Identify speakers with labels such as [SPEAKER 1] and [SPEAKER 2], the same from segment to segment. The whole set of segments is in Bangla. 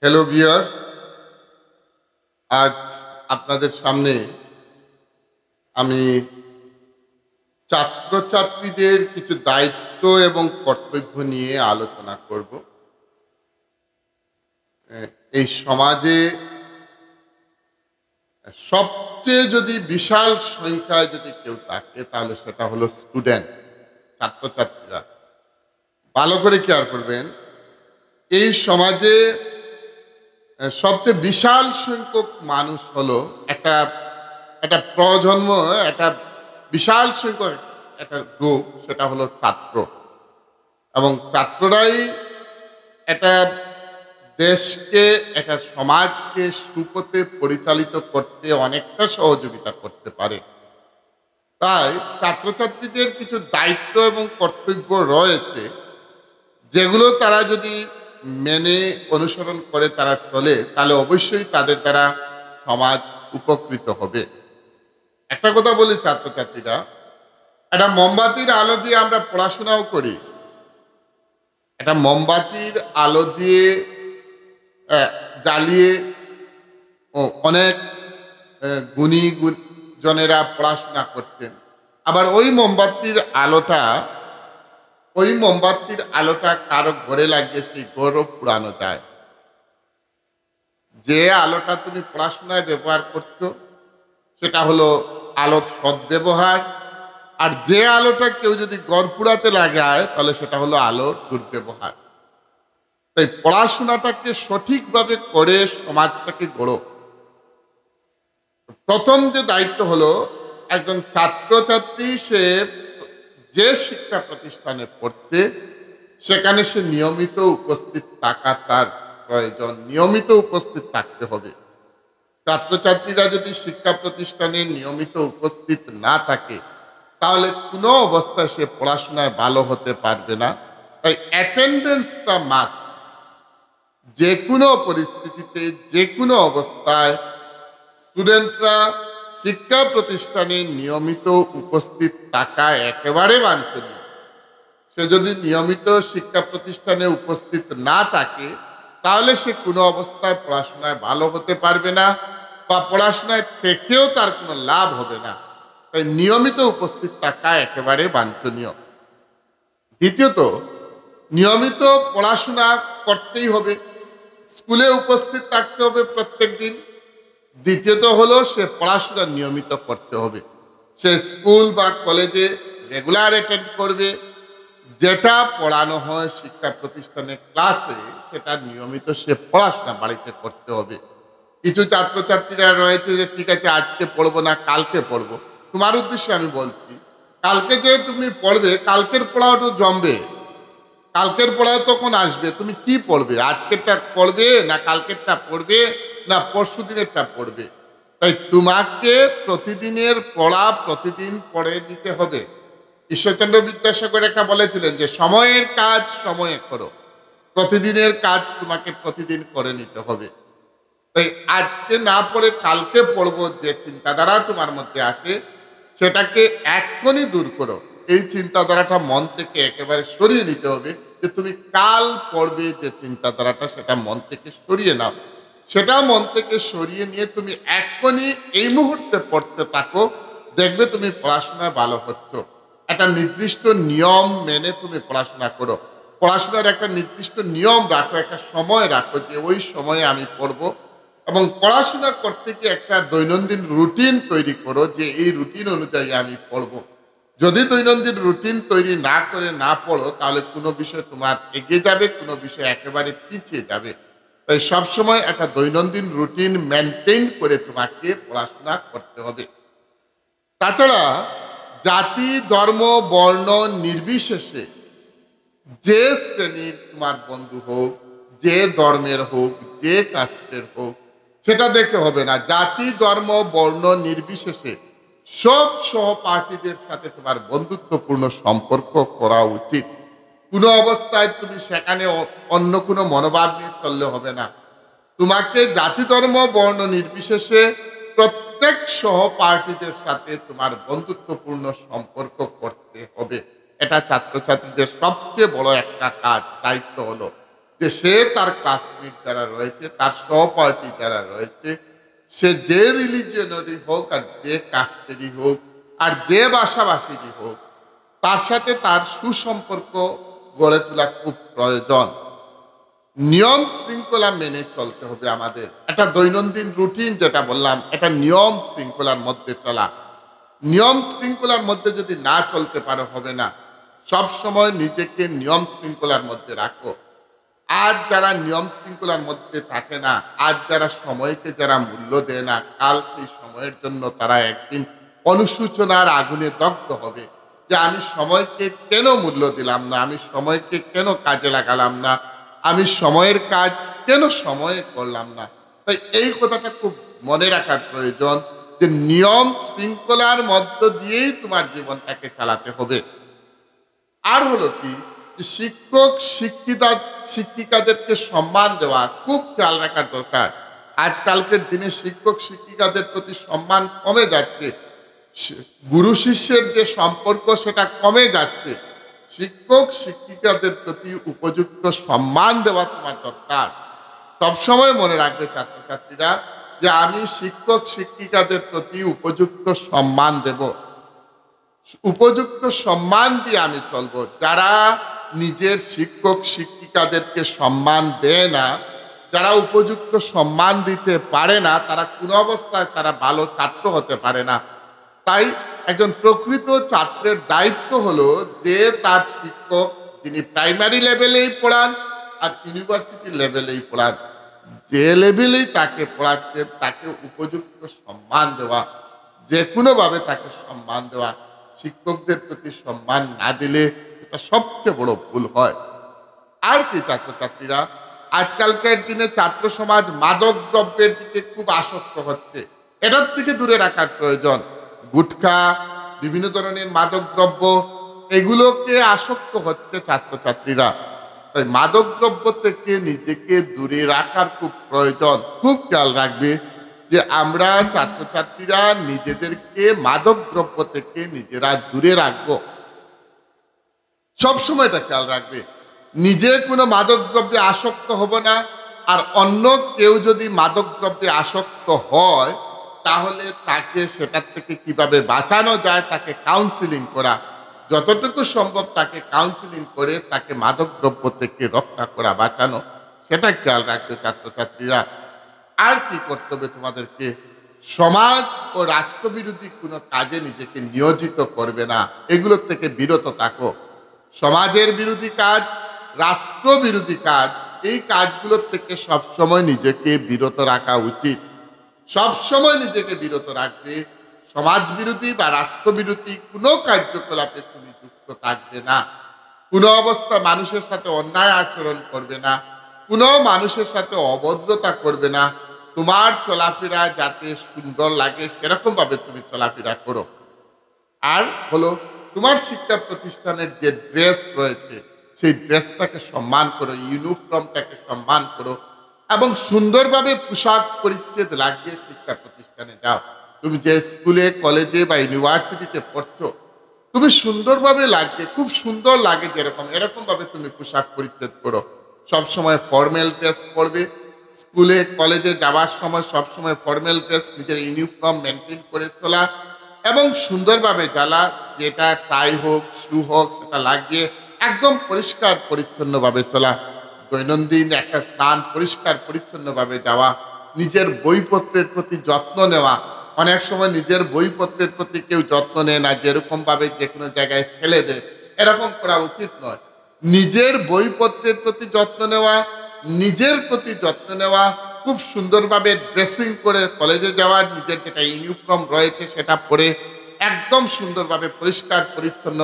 [SPEAKER 1] হ্যালো ভিউয়ার্স, আজ আপনাদের সামনে আমি ছাত্রছাত্রীদের কিছু দায়িত্ব এবং কর্তব্য নিয়ে আলোচনা করব। এই সমাজে সবচেয়ে যদি বিশাল সংখ্যায় যদি কেউ থাকে তাহলে সেটা হলো স্টুডেন্ট, ছাত্রছাত্রীরা। ভালো করে খেয়াল করবেন, এই সমাজে সবচেয়ে বিশাল সংখ্যক মানুষ হলো একটা একটা প্রজন্ম, একটা বিশাল সংখ্যক একটা গ্রুপ, সেটা হলো ছাত্র। এবং ছাত্ররাই একটা দেশকে, একটা সমাজকে সুপথে পরিচালিত করতে অনেকটা সহযোগিতা করতে পারে। তাই ছাত্রছাত্রীদের কিছু দায়িত্ব এবং কর্তব্য রয়েছে, যেগুলো তারা যদি মেনে অনুসরণ করে তারা চলে, তাহলে অবশ্যই তাদের দ্বারা সমাজ উপকৃত হবে। একটা কথা বলি, ছাত্রছাত্রীরা, একটা মোমবাতির আলো দিয়ে আমরা পড়াশোনাও করি। একটা মোমবাতির আলো দিয়ে জ্বালিয়ে অনেক গুণী জনেরা পড়াশোনা করতেন। আবার ওই মোমবাতির আলোটা কারো ঘরে লাগিয়ে সেই ঘরও পুরানো যায়। যে আলোটা তুমি পড়াশোনায় ব্যবহার করছো সেটা হলো আলোর সদ্ব্যবহার, আর যে আলোটা কেউ যদি ঘর পুড়াতে লাগায় তাহলে সেটা হলো আলোর দুর্ব্যবহার। তাই পড়াশোনাটাকে সঠিকভাবে করে সমাজটাকে গড়ো। প্রথম যে দায়িত্ব হলো, একজন ছাত্রছাত্রী সে যে শিক্ষা প্রতিষ্ঠানে পড়ছে সেখানে সে নিয়মিত উপস্থিত থাকা তার প্রয়োজন, নিয়মিত উপস্থিত থাকতে হবে। ছাত্রছাত্রীরা যদি শিক্ষা প্রতিষ্ঠানে নিয়মিত উপস্থিত না থাকে তাহলে কোনো অবস্থায় সে পড়াশোনায় ভালো হতে পারবে না। তাই অ্যাটেন্ডেন্সটা মাস্ট। যে কোনো পরিস্থিতিতে, যে কোনো অবস্থায় স্টুডেন্টরা শিক্ষা প্রতিষ্ঠানে নিয়মিত উপস্থিত থাকা একেবারে বাঞ্ছনীয়। সে যদি নিয়মিত শিক্ষা প্রতিষ্ঠানে উপস্থিত না থাকে তাহলে সে কোনো অবস্থায় পড়াশোনায় ভালো হতে পারবে না, বা পড়াশোনায় থেকেও তার কোনো লাভ হবে না। তাই নিয়মিত উপস্থিত থাকা একেবারে বাঞ্ছনীয়। দ্বিতীয়ত, নিয়মিত পড়াশোনা করতেই হবে, স্কুলে উপস্থিত থাকতে হবে প্রত্যেক দিন। দ্বিতীয়ত হলো, সে পড়াশোনা নিয়মিত করতে হবে। সে স্কুল বা কলেজে রেগুলার অ্যাটেন্ড করবে, যেটা পড়ানো হয় শিক্ষা প্রতিষ্ঠানে ক্লাসে সেটা নিয়মিত সে পড়াশোনা বাড়িতে করতে হবে। কিছু ছাত্রছাত্রীরা রয়েছে যে ঠিক আছে আজকে পড়বো না, কালকে পড়বো। তোমার উদ্দেশ্যে আমি বলছি, কালকে যে তুমি পড়বে, কালকের পড়াও তো জমবে, কালকের পড়া তখন আসবে। তুমি কি পড়বে? আজকেরটা পড়বে না কালকেরটা পড়বে না পরশু দিনেরটা পড়বে? তাই তোমাকে প্রতিদিনের পড়া প্রতিদিন পড়ে নিতে হবে। ঈশ্বরচন্দ্র বিদ্যাসাগর একটা বলেছিলেন যে সময়ের কাজ সময়ে করো, প্রতিদিনের কাজ তোমাকে প্রতিদিন করে নিতে হবে। তাই আজকে না পড়ে কালকে পড়বো যে চিন্তাধারা তোমার মধ্যে আসে সেটাকে এক্ষুনি দূর করো। এই চিন্তাধারাটা মন থেকে একেবারে সরিয়ে নিতে হবে, যে তুমি কাল পড়বে যে চিন্তাধারাটা সেটা মন থেকে সরিয়ে নাও। সেটা মন থেকে সরিয়ে নিয়ে তুমি এক্ষুনি এই মুহূর্তে পড়তে থাকো, দেখবে তুমি পড়াশোনায় ভালো হচ্ছ। একটা নির্দিষ্ট নিয়ম মেনে তুমি পড়াশোনা করো। পড়াশোনার একটা নির্দিষ্ট নিয়ম রাখো, একটা সময় রাখো যে ওই সময়ে আমি পড়বো। এবং পড়াশোনা করতে গিয়ে একটা দৈনন্দিন রুটিন তৈরি করো যে এই রুটিন অনুযায়ী আমি পড়ব। যদি দৈনন্দিন রুটিন তৈরি না করে না পড়ো তাহলে কোনো বিষয় তোমার এগিয়ে যাবে, কোনো বিষয় একেবারে পিছিয়ে যাবে। তাই সবসময় একটা দৈনন্দিন রুটিন মেনটেন করে তোমাকে পড়াশোনা করতে হবে। তাছাড়া জাতি, ধর্ম, বর্ণ নির্বিশেষে যে শ্রেণীর তোমার বন্ধু হোক, যে ধর্মের হোক, যে কাস্টের হোক, সেটা দেখে হবে না। জাতি, ধর্ম, বর্ণ নির্বিশেষে সব সহপাঠীদের সাথে তোমার বন্ধুত্বপূর্ণ সম্পর্ক করা উচিত। কোনো অবস্থায় তুমি সেখানে অন্য কোনো মনোভাব নিয়ে চললে হবে না। তোমাকে জাতি, ধর্ম, বর্ণ নির্বিশেষে প্রত্যেক সহপাঠীদের সাথে তোমার বন্ধুত্বপূর্ণ সম্পর্ক করতে হবে। এটা ছাত্রছাত্রীদের সবচেয়ে বড় একটা কাজ, দায়িত্ব হলো। যে সে তার ক্লাসমেট যারা রয়েছে, তার সহপাঠী যারা রয়েছে, সে যে রিলিজিয়নেরই হোক আর যে কাস্টেরই হোক আর যে ভাষাভাষীরই হোক, তার সাথে তার সুসম্পর্ক গড়ে তোলা খুব প্রয়োজন। নিয়ম শৃঙ্খলা মেনে চলতে হবে আমাদের। একটা দৈনন্দিন রুটিন যেটা বললাম, এটা নিয়ম শৃঙ্খলার মধ্যে চলা। নিয়ম শৃঙ্খলার মধ্যে যদি না চলতে পারো হবে না। সব সময় নিজেকে নিয়ম শৃঙ্খলার মধ্যে রাখো। আজ যারা নিয়ম শৃঙ্খলার মধ্যে থাকে না, আজ যারা সময়কে যারা মূল্য দেয় না, কাল সেই সময়ের জন্য তারা একদিন অনুশোচনার আগুনে দগ্ধ হবে যে আমি সময়কে কেন মূল্য দিলাম না, আমি সময়কে কেন কাজে লাগালাম না, আমি সময়ের কাজ কেন সময়ে করলাম না। তাই এই কথাটা খুব মনে রাখার প্রয়োজন যে নিয়ম শৃঙ্খলার মধ্য দিয়েই তোমার জীবনটাকে চালাতে হবে। আর হলো কি, শিক্ষক শিক্ষিকাদেরকে সম্মান দেওয়া খুব খেয়াল রাখার দরকার। আজকালকের দিনে শিক্ষক শিক্ষিকাদের প্রতি সম্মান কমে যাচ্ছে। গুরু শিষ্যের যে সম্পর্ক সেটা কমে যাচ্ছে। শিক্ষক শিক্ষিকাদের প্রতি উপযুক্ত সম্মান দেওয়া তোমার দরকার। সবসময় মনে রাখবে ছাত্রছাত্রীরা যে আমি শিক্ষক শিক্ষিকাদের প্রতি উপযুক্ত সম্মান দেব, উপযুক্ত সম্মান দিয়ে আমি চলবো। যারা নিজের শিক্ষক শিক্ষিকাদেরকে সম্মান দেয় না, যারা উপযুক্ত সম্মান দিতে পারে না, তারা কোনো অবস্থায় তারা ভালো ছাত্র হতে পারে না। তাই একজন প্রকৃত ছাত্রের দায়িত্ব হলো যে তার শিক্ষক যিনি প্রাইমারি লেভেলেই পড়ান আর ইউনিভার্সিটি লেভেলেই পড়ান, যে লেভেলেই তাকে পড়াচ্ছেন তাকে উপযুক্ত সম্মান দেওয়া, যে কোনোভাবে তাকে সম্মান দেওয়া। শিক্ষকদের প্রতি সম্মান না দিলে এটা সবচেয়ে বড় ভুল হয়। আর কি ছাত্রছাত্রীরা, আজকালকার দিনে ছাত্র সমাজ মাদক দ্রব্যের দিকে খুব আসক্ত হচ্ছে। এটার থেকে দূরে রাখার প্রয়োজন। গুটখা, বিভিন্ন ধরনের মাদক দ্রব্য, এগুলোকে আসক্ত হচ্ছে ছাত্রছাত্রীরা। তাই মাদক দ্রব্য থেকে নিজেকে দূরে রাখার খুব প্রয়োজন। খুব খেয়াল রাখবে যে আমরা ছাত্রছাত্রীরা নিজেদেরকে মাদক দ্রব্য থেকে নিজেরা দূরে রাখবো। সবসময় এটা খেয়াল রাখবে, নিজে কোনো মাদক দ্রব্যে আসক্ত হব না। আর অন্য কেউ যদি মাদক দ্রব্যে আসক্ত হয় তাহলে তাকে সেটার থেকে কিভাবে বাঁচানো যায় তাকে কাউন্সিলিং করা, যতটুকু সম্ভব তাকে কাউন্সিলিং করে তাকে মাদক দ্রব্য থেকে রক্ষা করা, বাঁচানো, সেটা খেয়াল রাখবে ছাত্রছাত্রীরা। আর কি করতে হবে তোমাদেরকে, সমাজ ও রাষ্ট্রবিরোধী কোনো কাজে নিজেকে নিয়োজিত করবে না, এগুলোর থেকে বিরত থাকো। সমাজের বিরোধী কাজ, রাষ্ট্রবিরোধী কাজ, এই কাজগুলোর থেকে সবসময় নিজেকে বিরত রাখা উচিত। সবসময় নিজেকে বিরত রাখবে। সমাজ বিরোধী বা রাষ্ট্রবিরোধী কোনো কার্যকলাপে তুমি যুক্ত থাকবে না। কোনো অবস্থা মানুষের সাথে অন্যায় আচরণ করবে না, কোনো মানুষের সাথে অভদ্রতা করবে না। তোমার চলাফেরা যাতে সুন্দর লাগে সেরকম ভাবে তুমি চলাফেরা করো। আর হলো তোমার শিক্ষা প্রতিষ্ঠানের যে ড্রেস রয়েছে সেই ড্রেসটাকে সম্মান করো, ইউনিফর্মটাকে সম্মান করো এবং সুন্দরভাবে পোশাক পরিচ্ছেদ লাগিয়ে শিক্ষা প্রতিষ্ঠানে যাও। তুমি যে স্কুলে কলেজে বা ইউনিভার্সিটিতে পড়ছো তুমি সুন্দরভাবে লাগবে, খুব সুন্দর লাগে যেরকম, এরকমভাবে তুমি পোশাক পরিচ্ছেদ করো। সবসময় ফর্মাল ড্রেস পরবে। স্কুলে কলেজে যাওয়ার সময় সবসময় ফর্মাল ড্রেস, নিজের ইউনিফর্ম মেনটেন করে চলা এবং সুন্দরভাবে জ্বালা, যেটা টাই হোক শু হোক সেটা লাগিয়ে একদম পরিষ্কার পরিচ্ছন্নভাবে চলা। দৈনন্দিন একটা স্নান পরিষ্কার পরিচ্ছন্নভাবে যাওয়া। নিজের বইপত্রের প্রতি যত্ন নেওয়া। অনেক সময় নিজের বইপত্রের প্রতি কেউ যত্ন নেয় না, যেরকমভাবে যে কোনো জায়গায় ফেলে দেয়, এরকম করা উচিত নয়। নিজের বইপত্রের প্রতি যত্ন নেওয়া, নিজের প্রতি যত্ন নেওয়া, খুব সুন্দরভাবে ড্রেসিং করে কলেজে যাওয়া, নিজের যেটা ইউনিফর্ম রয়েছে সেটা পরে একদম সুন্দরভাবে পরিষ্কার পরিচ্ছন্ন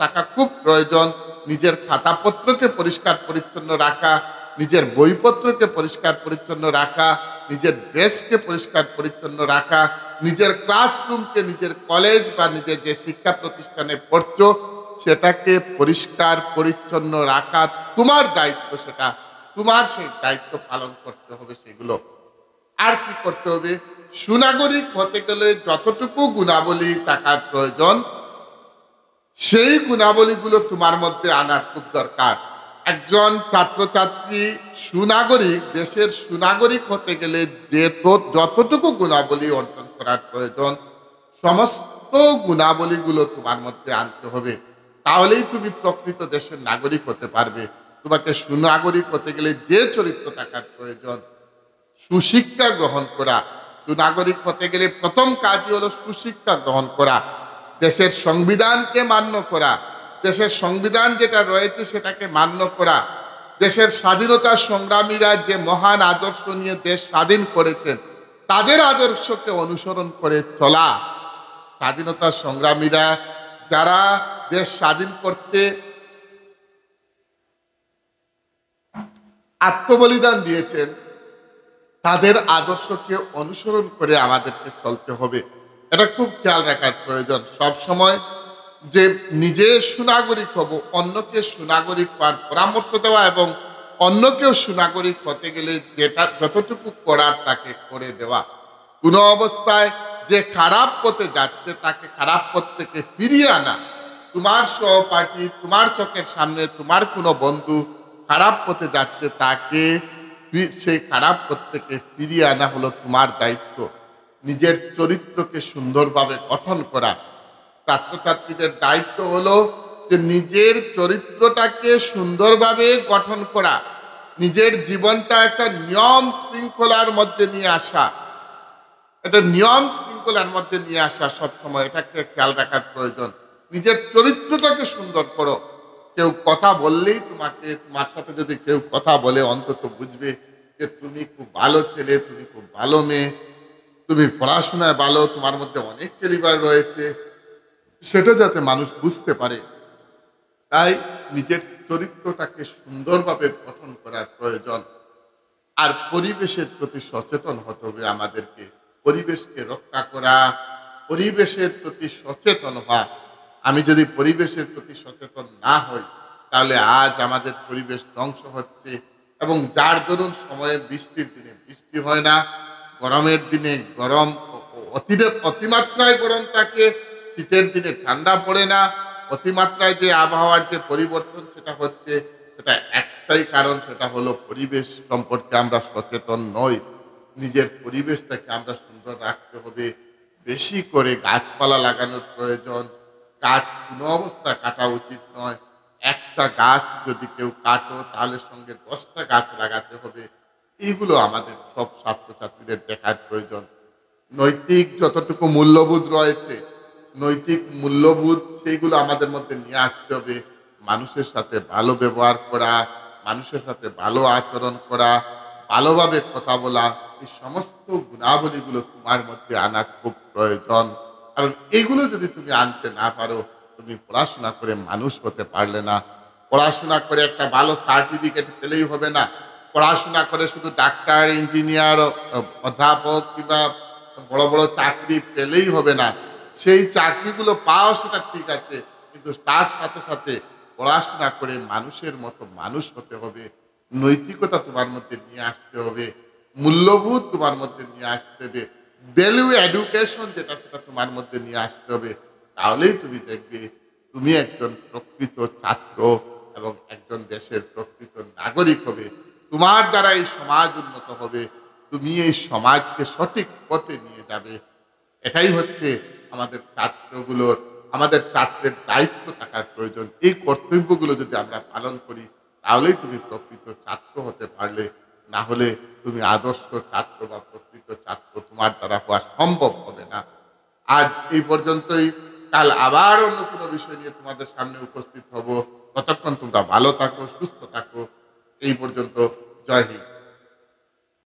[SPEAKER 1] থাকা খুব প্রয়োজন। নিজের খাতাপত্রকে পরিষ্কার পরিচ্ছন্ন রাখা, নিজের বইপত্রকে পরিষ্কার পরিচ্ছন্ন রাখা, নিজের ড্রেসকে পরিষ্কার পরিচ্ছন্ন রাখা, নিজের ক্লাসরুমকে, নিজের কলেজ বা নিজের যে শিক্ষা প্রতিষ্ঠানে পড়ছো সেটাকে পরিষ্কার পরিচ্ছন্ন রাখা তোমার দায়িত্ব। সেটা তোমার সেই দায়িত্ব পালন করতে হবে সেগুলো। আর কি করতে হবে, সুনাগরিক হতে গেলে যতটুকু গুণাবলী থাকার প্রয়োজন সেই গুণাবলীগুলো তোমার মধ্যে আনার খুব দরকার। একজন ছাত্রছাত্রী সুনাগরিক, দেশের সুনাগরিক হতে গেলে যে যতটুকু গুণাবলী অর্জন করার প্রয়োজন, সমস্ত গুণাবলীগুলো তোমার মধ্যে আনতে হবে। তাহলেই তুমি প্রকৃত দেশের নাগরিক হতে পারবে। তোমাকে সুনাগরিক হতে গেলে যে চরিত্র থাকার প্রয়োজন, সুশিক্ষা গ্রহণ করা। সুনাগরিক হতে গেলে প্রথম কাজই হলো সুশিক্ষা গ্রহণ করা, দেশের সংবিধানকে মান্য করা, দেশের সংবিধান যেটা রয়েছে সেটাকে মান্য করা, দেশের স্বাধীনতা সংগ্রামীরা যে মহান আদর্শ নিয়ে দেশ স্বাধীন করেছেন তাদের আদর্শকে অনুসরণ করে চলা। স্বাধীনতা সংগ্রামীরা যারা দেশ স্বাধীন করতে আত্মবলিদান দিয়েছেন তাদের আদর্শকে অনুসরণ করে আমাদেরকে চলতে হবে। এটা খুব খেয়াল রাখার প্রয়োজন। সব সময় যে নিজে সুনাগরিক হব, অন্যকে সুনাগরিক হওয়ার পরামর্শ দেওয়া এবং অন্যকেও সুনাগরিক হতে গেলে যেটা যতটুকু করার তাকে করে দেওয়া। কোনো অবস্থায় যে খারাপ পথে যাচ্ছে তাকে খারাপ পথ থেকে ফিরিয়ে আনা। তোমার সহপাঠী, তোমার চোখের সামনে তোমার কোনো বন্ধু খারাপ পথে যাচ্ছে, তাকে সেই খারাপ পথ থেকে ফিরিয়ে আনা হলো তোমার দায়িত্ব। নিজের চরিত্রকে সুন্দরভাবে গঠন করা। ছাত্রছাত্রীদের দায়িত্ব হলো যে নিজের চরিত্রটাকে সুন্দরভাবে গঠন করা, নিজের জীবনটা একটা নিয়ম শৃঙ্খলার মধ্যে নিয়ে আসা, একটা নিয়ম শৃঙ্খলার মধ্যে নিয়ে আসা। সবসময় এটাকে খেয়াল রাখার প্রয়োজন। নিজের চরিত্রটাকে সুন্দর করো। কেউ কথা বললেই তোমার সাথে যদি কেউ কথা বলে অন্তত বুঝবে যে তুমি খুব ভালো ছেলে, তুমি খুব ভালো মেয়ে, তুমি পড়াশোনায় ভালো, তোমার মধ্যে অনেক ক্যালিবার রয়েছে, সেটা যাতে মানুষ বুঝতে পারে। তাই নিজের চরিত্রটাকে সুন্দরভাবে গঠন করার প্রয়োজন। আর পরিবেশের প্রতি সচেতন হতে হবে আমাদেরকে। পরিবেশকে রক্ষা করা, পরিবেশের প্রতি সচেতন হওয়া। আমি যদি পরিবেশের প্রতি সচেতন না হই তাহলে আজ আমাদের পরিবেশ ধ্বংস হচ্ছে, এবং যার দরুন সময়ে বৃষ্টির দিনে বৃষ্টি হয় না, গরমের দিনে গরম অতিমাত্রায় গরম থাকে, শীতের দিনে ঠান্ডা পড়ে না। অতিমাত্রায় যে আবহাওয়ার যে পরিবর্তন সেটা হচ্ছে, সেটা একটাই কারণ, সেটা হলো পরিবেশ সম্পর্কে আমরা সচেতন নই। নিজের পরিবেশটাকে আমরা সুন্দর রাখতে হবে। বেশি করে গাছপালা লাগানোর প্রয়োজন। গাছ কোনো অবস্থা কাটা উচিত নয়। একটা গাছ যদি কেউ কাটো তাহলে সঙ্গে 10টা গাছ লাগাতে হবে। এইগুলো আমাদের সব ছাত্রছাত্রীদের দেখার প্রয়োজন। নৈতিক যতটুকু মূল্যবোধ রয়েছে, নৈতিক মূল্যবোধ সেইগুলো আমাদের মধ্যে নিয়ে আসতে হবে। মানুষের সাথে ভালো ব্যবহার করা, মানুষের সাথে ভালো আচরণ করা, ভালোভাবে কথা বলা, এই সমস্ত গুণাবলীগুলো তোমার মধ্যে আনা খুব প্রয়োজন। কারণ এইগুলো যদি তুমি আনতে না পারো, তুমি পড়াশোনা করে মানুষ হতে পারলে না। পড়াশোনা করে একটা ভালো সার্টিফিকেট পেলেই হবে না। পড়াশোনা করে শুধু ডাক্তার, ইঞ্জিনিয়ার, অধ্যাপক কিংবা বড় বড় চাকরি পেলেই হবে না। সেই চাকরিগুলো পাও সেটা ঠিক আছে, কিন্তু তার সাথে সাথে পড়াশোনা করে মানুষের মতো মানুষ হতে হবে। নৈতিকতা তোমার মধ্যে নিয়ে আসতে হবে, মূল্যবোধ তোমার মধ্যে নিয়ে আসতে হবে, ভ্যালু এডুকেশন যেটা সেটা তোমার মধ্যে নিয়ে আসতে হবে। তাহলেই তুমি দেখবে তুমি একজন প্রকৃত ছাত্র এবং একজন দেশের প্রকৃত নাগরিক হবে। তোমার দ্বারা এই সমাজ উন্নত হবে, তুমি এই সমাজকে সঠিক পথে নিয়ে যাবে। এটাই হচ্ছে আমাদের ছাত্রের দায়িত্ব থাকার প্রয়োজন। এই কর্তব্যগুলো যদি আমরা পালন করি তাহলেই তুমি প্রকৃত ছাত্র হতে পারলে। না হলে তুমি আদর্শ ছাত্র বা প্রকৃত ছাত্র তোমার দ্বারা হওয়া সম্ভব হবে না। আজ এই পর্যন্তই। কাল আবার অন্য কোনো বিষয় নিয়ে তোমাদের সামনে উপস্থিত হব। ততক্ষণ তোমরা ভালো থাকো, সুস্থ থাকো। এই পর্যন্ত। জয় হিন্দ।